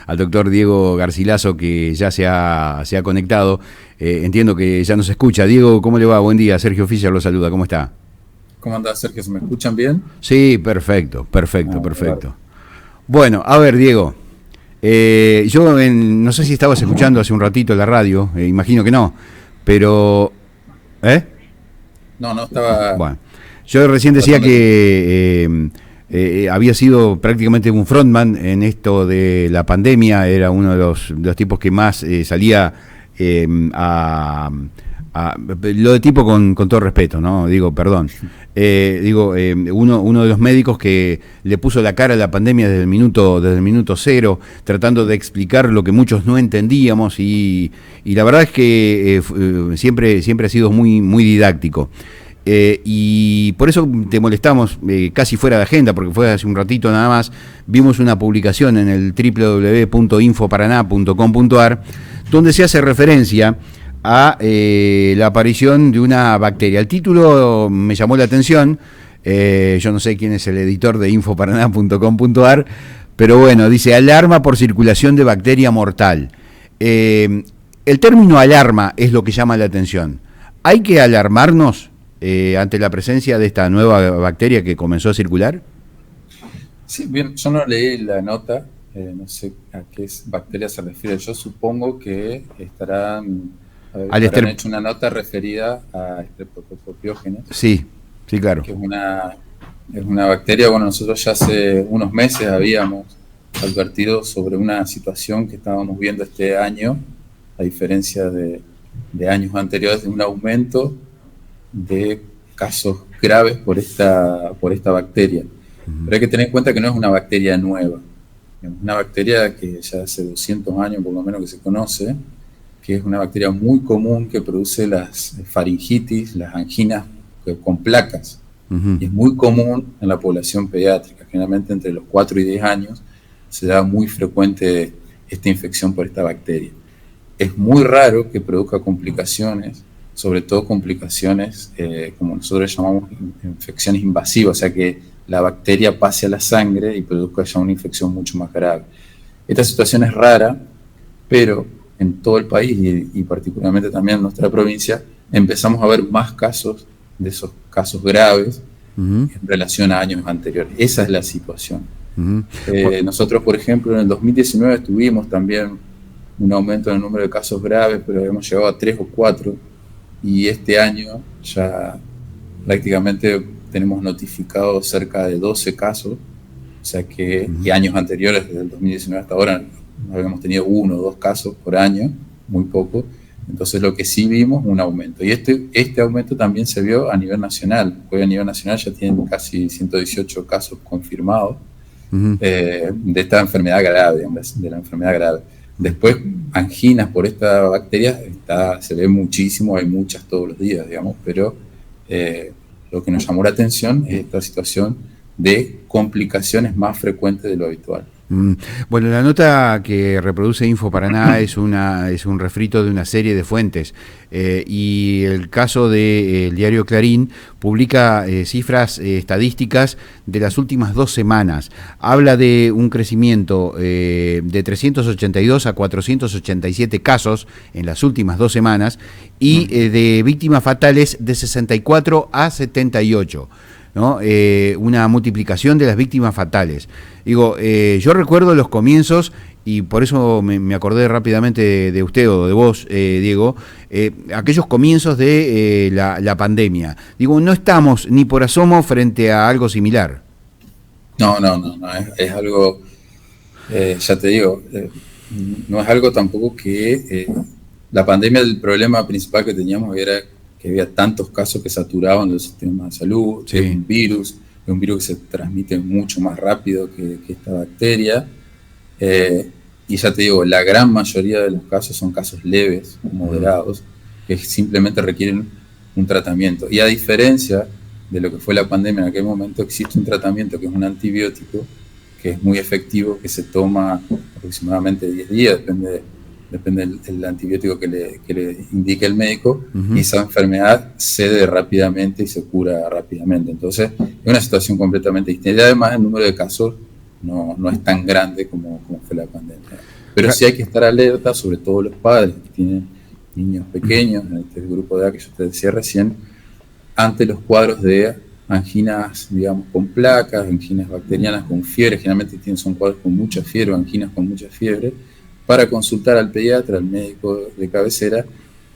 al doctor Diego Garcilaso, que ya se ha conectado. Entiendo que ya nos escucha. Diego, ¿cómo le va? Buen día. Sergio Fischer lo saluda. ¿Cómo está? ¿Cómo anda, Sergio? ¿Se me escuchan bien? Sí, perfecto. Claro. Bueno, a ver, Diego. No sé si estabas escuchando hace un ratito la radio, imagino que no, pero... ¿Eh? No, estaba Bueno, yo recién decía que había sido prácticamente un frontman en esto de la pandemia, era uno de los tipos que más salía lo de tipo con todo respeto, ¿no? Digo, perdón. Uno de los médicos que le puso la cara a la pandemia desde el minuto cero, tratando de explicar lo que muchos no entendíamos y la verdad es que siempre ha sido muy, muy didáctico. Y por eso te molestamos casi fuera de agenda, porque fue hace un ratito nada más, vimos una publicación en el www.infoparaná.com.ar donde se hace referencia a la aparición de una bacteria. El título me llamó la atención, yo no sé quién es el editor de infoparaná.com.ar, pero bueno, dice alarma por circulación de bacteria mortal. El término alarma es lo que llama la atención. ¿Hay que alarmarnos ante la presencia de esta nueva bacteria que comenzó a circular? Sí, bien, yo no leí la nota, no sé a qué bacteria se refiere. Yo supongo que habrán hecho una nota referida a Streptococcus. Sí, sí, claro. Que es una bacteria. Bueno, nosotros ya hace unos meses habíamos advertido sobre una situación que estábamos viendo este año, a diferencia de años anteriores, de un aumento de casos graves por esta bacteria. Pero hay que tener en cuenta que no es una bacteria nueva, es una bacteria que ya hace 200 años por lo menos que se conoce, que es una bacteria muy común que produce las faringitis, las anginas con placas. Y es muy común en la población pediátrica, generalmente entre los 4 y 10 años se da muy frecuente esta infección por esta bacteria. Es muy raro que produzca complicaciones, sobre todo complicaciones como nosotros llamamos infecciones invasivas, o sea que la bacteria pase a la sangre y produzca ya una infección mucho más grave. Esta situación es rara, pero en todo el país y particularmente también en nuestra provincia empezamos a ver más casos de esos casos graves en relación a años anteriores. Esa es la situación. Nosotros, por ejemplo, en el 2019 tuvimos también un aumento en el número de casos graves, pero hemos llegado a 3 o 4, y este año ya prácticamente tenemos notificado cerca de 12 casos, o sea que y años anteriores, desde el 2019 hasta ahora, habíamos tenido 1 o 2 casos por año, muy poco. Entonces lo que sí vimos un aumento, y este aumento también se vio a nivel nacional. Hoy a nivel nacional ya tienen casi 118 casos confirmados de esta enfermedad grave, de la enfermedad grave. Después, anginas por esta bacteria se ve muchísimo, hay muchas todos los días, digamos, pero lo que nos llamó la atención es esta situación de complicaciones más frecuentes de lo habitual. Bueno, la nota que reproduce Info Paraná es un refrito de una serie de fuentes y el caso del diario Clarín publica cifras estadísticas de las últimas 2 semanas. Habla de un crecimiento de 382 a 487 casos en las últimas 2 semanas y de víctimas fatales de 64 a 78. ¿No? Una multiplicación de las víctimas fatales. Digo, yo recuerdo los comienzos, y por eso me acordé rápidamente de usted o de vos, Diego, aquellos comienzos de la pandemia. Digo, no estamos ni por asomo frente a algo similar. No, es algo, ya te digo, no es algo tampoco que la pandemia, el problema principal que teníamos era que había tantos casos que saturaban los sistemas de salud. Sí. Es un virus que se transmite mucho más rápido que esta bacteria. Y ya te digo, la gran mayoría de los casos son casos leves, moderados, que simplemente requieren un tratamiento. Y a diferencia de lo que fue la pandemia en aquel momento, existe un tratamiento que es un antibiótico, que es muy efectivo, que se toma aproximadamente 10 días, depende del antibiótico que le indique el médico, y esa enfermedad cede rápidamente y se cura rápidamente. Entonces, es una situación completamente distinta. Y además, el número de casos no es tan grande como fue la pandemia. Pero sí hay que estar alerta, sobre todo los padres que tienen niños pequeños, en este grupo de edad que yo te decía recién, ante los cuadros de anginas, digamos, con placas, anginas bacterianas con fiebre, generalmente son cuadros con mucha fiebre, anginas con mucha fiebre, para consultar al pediatra, al médico de cabecera,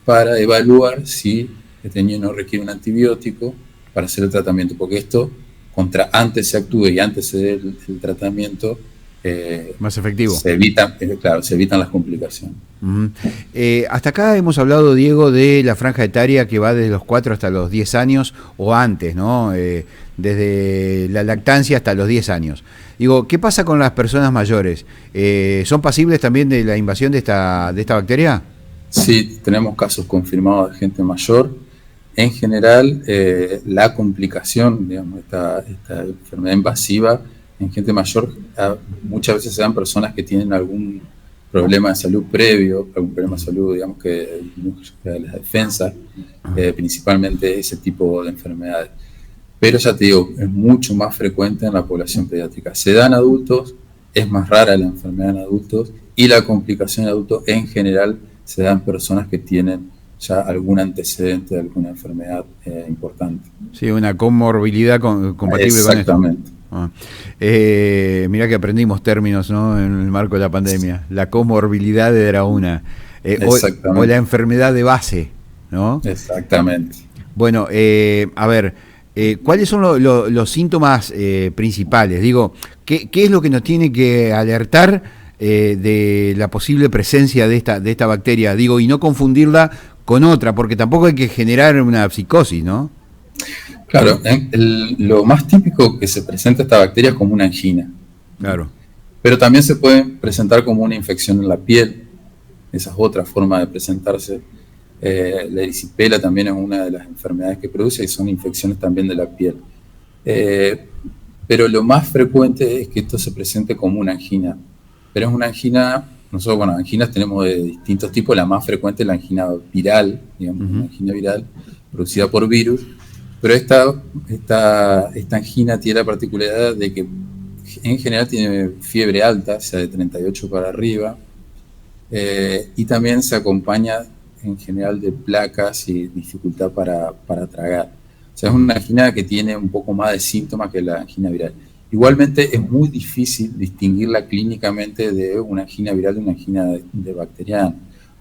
para evaluar si este niño no requiere un antibiótico para hacer el tratamiento, porque esto, antes se actúe y antes se dé el tratamiento, más efectivo. Se evitan las complicaciones. Hasta acá hemos hablado, Diego, de la franja etaria que va desde los 4 hasta los 10 años o antes, ¿no? Desde la lactancia hasta los 10 años. Digo, ¿qué pasa con las personas mayores? ¿Son pasibles también de la invasión de esta bacteria? Sí, tenemos casos confirmados de gente mayor. En general, la complicación, digamos, esta enfermedad invasiva en gente mayor, muchas veces se dan personas que tienen algún problema de salud previo, algún problema de salud, digamos, que disminuye las defensas, principalmente ese tipo de enfermedades. Pero ya te digo, es mucho más frecuente en la población pediátrica. Se da en adultos, es más rara la enfermedad en adultos, y la complicación en adultos en general se da en personas que tienen ya algún antecedente de alguna enfermedad importante. Sí, una comorbilidad compatible con esto. Exactamente. Mirá que aprendimos términos, ¿no? En el marco de la pandemia. La comorbilidad era una. O la enfermedad de base, ¿no? Exactamente. Bueno, a ver, ¿cuáles son los síntomas principales? Digo, ¿qué es lo que nos tiene que alertar de la posible presencia de esta bacteria? Digo, y no confundirla con otra, porque tampoco hay que generar una psicosis, ¿no? Claro, lo más típico que se presenta esta bacteria es como una angina. Claro. Pero también se puede presentar como una infección en la piel. Esa es otra forma de presentarse. La erisipela también es una de las enfermedades que produce y son infecciones también de la piel. Pero lo más frecuente es que esto se presente como una angina. Pero es una angina, nosotros, bueno, anginas tenemos de distintos tipos. La más frecuente es la angina viral, digamos, una angina viral producida por virus. Pero esta angina tiene la particularidad de que en general tiene fiebre alta, o sea, de 38 para arriba, y también se acompaña en general de placas y dificultad para tragar. O sea, es una angina que tiene un poco más de síntomas que la angina viral. Igualmente es muy difícil distinguirla clínicamente de una angina viral de una angina de bacteriana.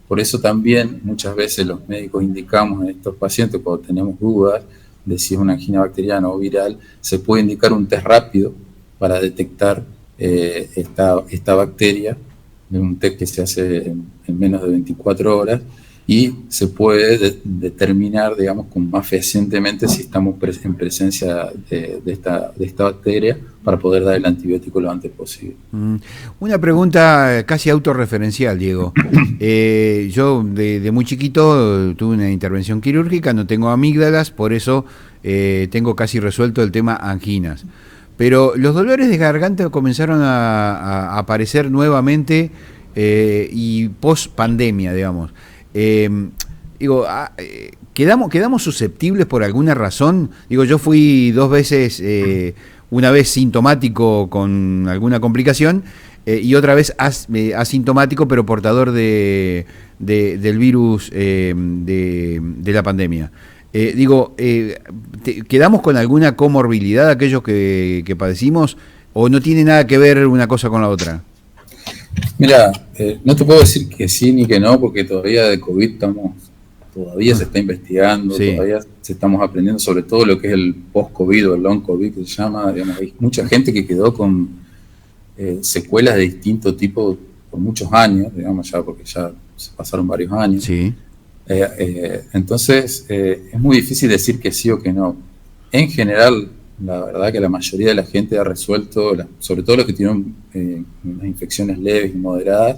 Por eso también muchas veces los médicos indicamos en estos pacientes, cuando tenemos dudas de si es una angina bacteriana o viral, se puede indicar un test rápido para detectar esta bacteria, un test que se hace en menos de 24 horas, y se puede determinar, digamos, con más fehacientemente si estamos en presencia de esta bacteria para poder dar el antibiótico lo antes posible. Una pregunta casi autorreferencial, Diego. Yo de muy chiquito tuve una intervención quirúrgica, no tengo amígdalas, por eso tengo casi resuelto el tema anginas. Pero los dolores de garganta comenzaron a aparecer nuevamente y post pandemia, digamos. Digo, ¿quedamos susceptibles por alguna razón? Digo, yo fui 2 veces, una vez sintomático con alguna complicación y otra vez asintomático pero portador del virus de la pandemia. ¿Quedamos con alguna comorbilidad aquellos que padecimos o no tiene nada que ver una cosa con la otra? Mira, no te puedo decir que sí ni que no, porque todavía de COVID todavía se está investigando, sí. Todavía estamos aprendiendo sobre todo lo que es el post-COVID o el long-COVID que se llama. Digamos, hay mucha gente que quedó con secuelas de distinto tipo por muchos años, digamos, ya porque ya se pasaron varios años. Sí. Entonces, es muy difícil decir que sí o que no. En general, la verdad que la mayoría de la gente ha resuelto, sobre todo los que tienen unas infecciones leves y moderadas,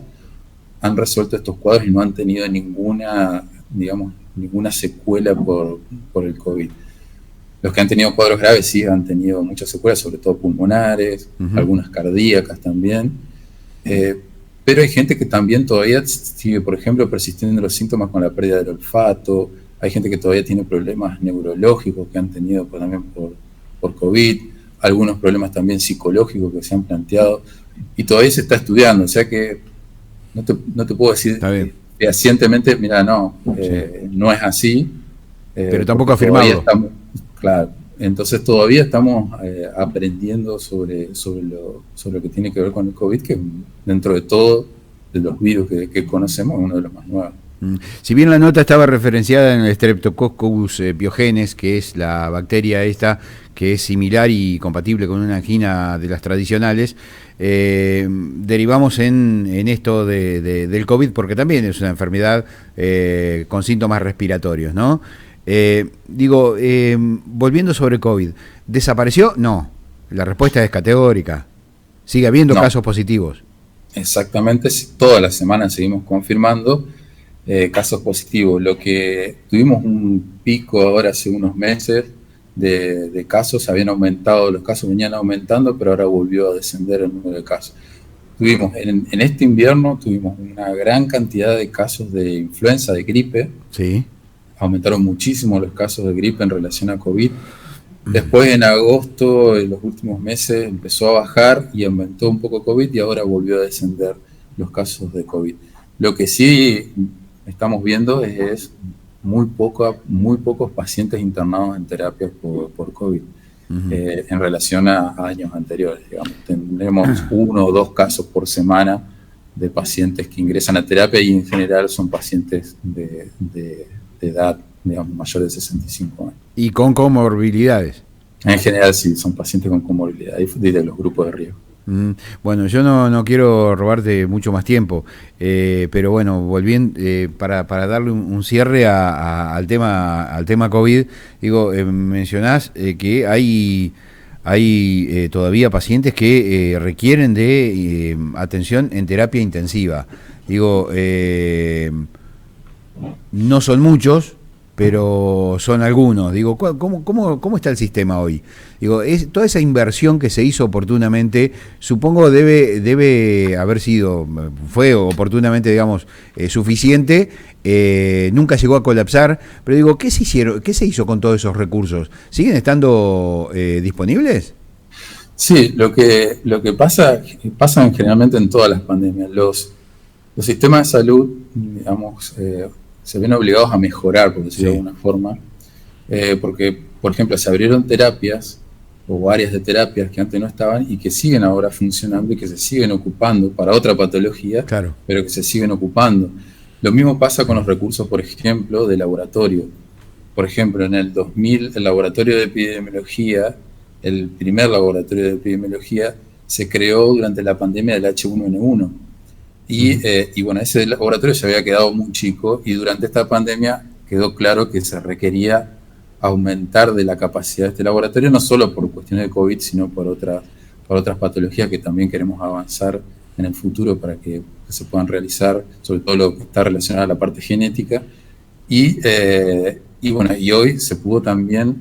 han resuelto estos cuadros y no han tenido ninguna secuela por el COVID. Los que han tenido cuadros graves sí han tenido muchas secuelas, sobre todo pulmonares, algunas cardíacas también. Pero hay gente que también todavía sigue, por ejemplo, persistiendo los síntomas con la pérdida del olfato. Hay gente que todavía tiene problemas neurológicos que han tenido también por COVID. algunos problemas también psicológicos que se han planteado, y todavía se está estudiando, o sea que no te puedo decir fehacientemente, mira, no, no es así. Pero tampoco afirmado. Claro, entonces todavía estamos aprendiendo sobre lo que tiene que ver con el COVID, que dentro de todo, de los virus que conocemos, es uno de los más nuevos. Si bien la nota estaba referenciada en el Streptococcus pyogenes, que es la bacteria esta que es similar y compatible con una angina de las tradicionales, derivamos en esto del COVID, porque también es una enfermedad con síntomas respiratorios, ¿no? Volviendo sobre COVID, ¿desapareció? No. La respuesta es categórica. Sigue habiendo casos positivos. Exactamente, todas las semanas seguimos confirmando casos positivos. Lo que tuvimos un pico ahora hace unos meses de casos, habían aumentado, los casos venían aumentando, pero ahora volvió a descender el número de casos. Tuvimos en este invierno tuvimos una gran cantidad de casos de influenza, de gripe. Sí. Aumentaron muchísimo los casos de gripe en relación a COVID. Después, en agosto, en los últimos meses, empezó a bajar y aumentó un poco COVID, y ahora volvió a descender los casos de COVID. Lo que sí estamos viendo es muy pocos pacientes internados en terapia por COVID, en relación a años anteriores. Digamos. Tenemos 1 o 2 casos por semana de pacientes que ingresan a terapia, y en general son pacientes de edad, digamos, mayores de 65 años. ¿Y con comorbilidades? En general sí, son pacientes con comorbilidades de los grupos de riesgo. Bueno, yo no quiero robarte mucho más tiempo, pero bueno, volviendo, para darle un cierre al tema COVID, digo, mencionás que hay todavía pacientes que requieren de atención en terapia intensiva. Digo, no son muchos, pero son algunos. Digo, ¿cómo está el sistema hoy? Digo, toda esa inversión que se hizo oportunamente, supongo debe haber fue oportunamente, digamos, suficiente, nunca llegó a colapsar, pero digo, ¿qué se hizo con todos esos recursos? ¿Siguen estando disponibles? Sí, lo que pasa generalmente en todas las pandemias. Los sistemas de salud, digamos, se ven obligados a mejorar, por decirlo de alguna forma, porque, por ejemplo, se abrieron terapias o áreas de terapias que antes no estaban y que siguen ahora funcionando y que se siguen ocupando para otra patología, claro, pero que se siguen ocupando. Lo mismo pasa con los recursos, por ejemplo, de laboratorio. Por ejemplo, en el 2000, el laboratorio de epidemiología, el primer laboratorio de epidemiología, se creó durante la pandemia del H1N1. Y bueno, ese laboratorio se había quedado muy chico, y durante esta pandemia quedó claro que se requería aumentar de la capacidad de este laboratorio, no solo por cuestiones de COVID, sino por otras patologías que también queremos avanzar en el futuro para que se puedan realizar, sobre todo lo que está relacionado a la parte genética. Y bueno, y hoy se pudo también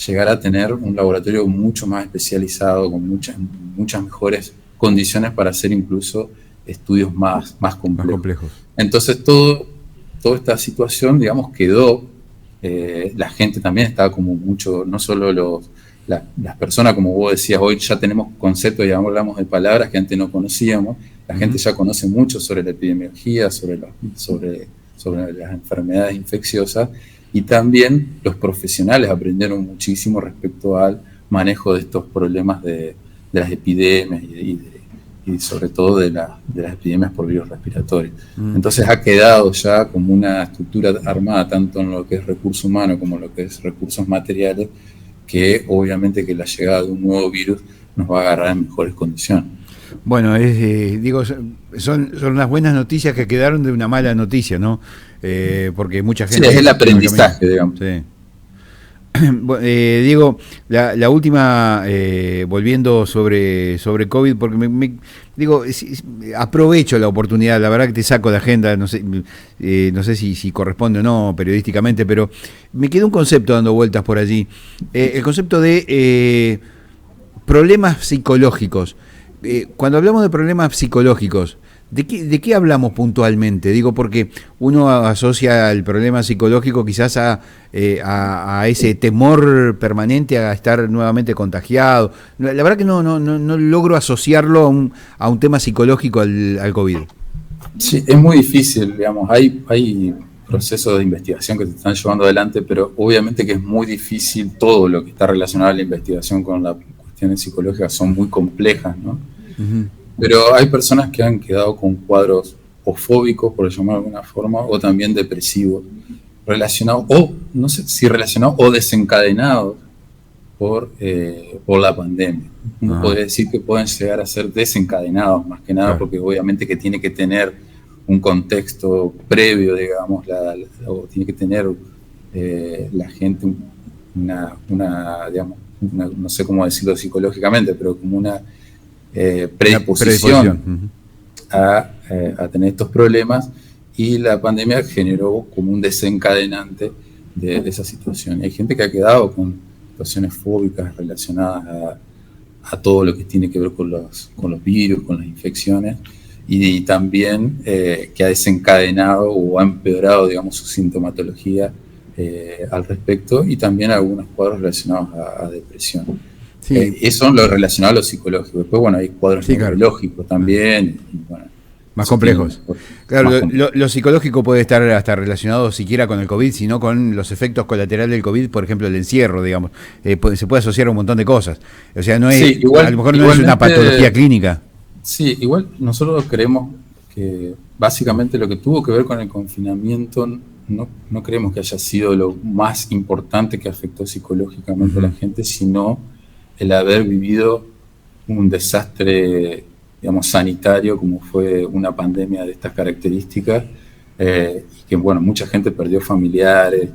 llegar a tener un laboratorio mucho más especializado, con muchas mejores condiciones para hacer incluso estudios más complejos. Entonces toda esta situación, digamos, quedó, la gente también estaba como mucho, no solo las personas, como vos decías, hoy ya tenemos conceptos, ya hablamos de palabras que antes no conocíamos, la gente ya conoce mucho sobre la epidemiología, sobre las enfermedades infecciosas, y también los profesionales aprendieron muchísimo respecto al manejo de estos problemas de las epidemias y sobre todo de las epidemias por virus respiratorios. Entonces ha quedado ya como una estructura armada, tanto en lo que es recurso humano como en lo que es recursos materiales, que obviamente que la llegada de un nuevo virus nos va a agarrar en mejores condiciones. Bueno, son las buenas noticias que quedaron de una mala noticia, ¿no? Porque mucha gente... Sí, es el aprendizaje, digamos. Sí. Diego, la última, volviendo sobre COVID, porque aprovecho la oportunidad, la verdad que te saco de agenda, no sé si corresponde o no periodísticamente, pero me quedó un concepto dando vueltas por allí, el concepto de problemas psicológicos. Cuando hablamos de problemas psicológicos, ¿De qué hablamos puntualmente? Digo, porque uno asocia el problema psicológico quizás a ese temor permanente a estar nuevamente contagiado. La verdad que no logro asociarlo a un tema psicológico al COVID. Sí, es muy difícil, digamos, hay procesos de investigación que se están llevando adelante, pero obviamente que es muy difícil todo lo que está relacionado a la investigación con las cuestiones psicológicas, son muy complejas, ¿no? Uh-huh. Pero hay personas que han quedado con cuadros o fóbicos, por llamarlo de alguna forma, o también depresivos, relacionados, o no sé si relacionados o desencadenados por la pandemia. Uno podría decir que pueden llegar a ser desencadenados, más que nada, claro, porque obviamente que tiene que tener un contexto previo, digamos, o tiene que tener la gente digamos, no sé cómo decirlo psicológicamente, pero como una predisposición a tener estos problemas, y la pandemia generó como un desencadenante de esa situación. Hay gente que ha quedado con situaciones fóbicas relacionadas a todo lo que tiene que ver con los virus, con las infecciones, y también que ha desencadenado o ha empeorado, digamos, su sintomatología al respecto, y también algunos cuadros relacionados a depresión. Sí. Eso es lo relacionado a lo psicológico. Después, bueno, hay cuadros neurológicos también, y, bueno, más complejos. Claro, lo psicológico puede estar hasta relacionado siquiera con el COVID, sino con los efectos colaterales del COVID, por ejemplo, el encierro, digamos. Se puede asociar a un montón de cosas. O sea, no es, sí, igual, a lo mejor no es una patología clínica. Sí, igual nosotros creemos que básicamente lo que tuvo que ver con el confinamiento no creemos que haya sido lo más importante que afectó psicológicamente a la gente, sino el haber vivido un desastre, digamos, sanitario, como fue una pandemia de estas características, y que, bueno, mucha gente perdió familiares,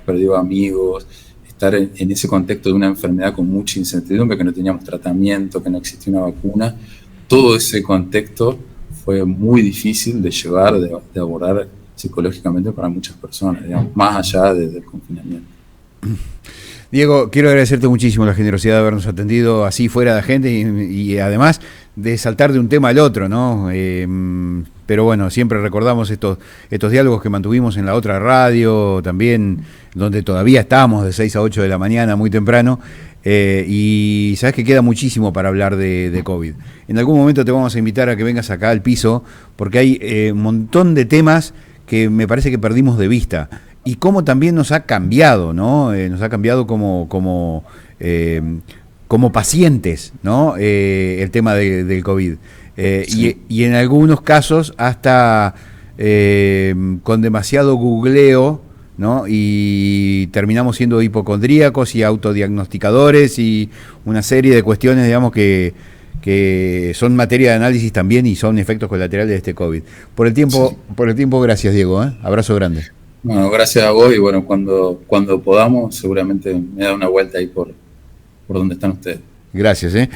perdió amigos, estar en ese contexto de una enfermedad con mucha incertidumbre, que no teníamos tratamiento, que no existía una vacuna. Todo ese contexto fue muy difícil de llevar, de abordar psicológicamente para muchas personas, digamos, más allá del confinamiento. Diego, quiero agradecerte muchísimo la generosidad de habernos atendido así fuera de agenda y además de saltar de un tema al otro, ¿no? Pero bueno, siempre recordamos estos diálogos que mantuvimos en la otra radio, también donde todavía estamos de 6 a 8 de la mañana, muy temprano, y sabes que queda muchísimo para hablar de COVID. En algún momento te vamos a invitar a que vengas acá al piso, porque hay un montón de temas que me parece que perdimos de vista. Y cómo también nos ha cambiado, ¿no? Nos ha cambiado como pacientes, ¿no? El tema del COVID. Sí. Y en algunos casos hasta con demasiado googleo, ¿no? Y terminamos siendo hipocondríacos y autodiagnosticadores y una serie de cuestiones, digamos, que son materia de análisis también y son efectos colaterales de este COVID. Por el tiempo, gracias, Diego, ¿eh? Abrazo grande. Bueno, gracias a vos, y bueno, cuando podamos, seguramente me da una vuelta ahí por donde están ustedes. Gracias, ¿eh?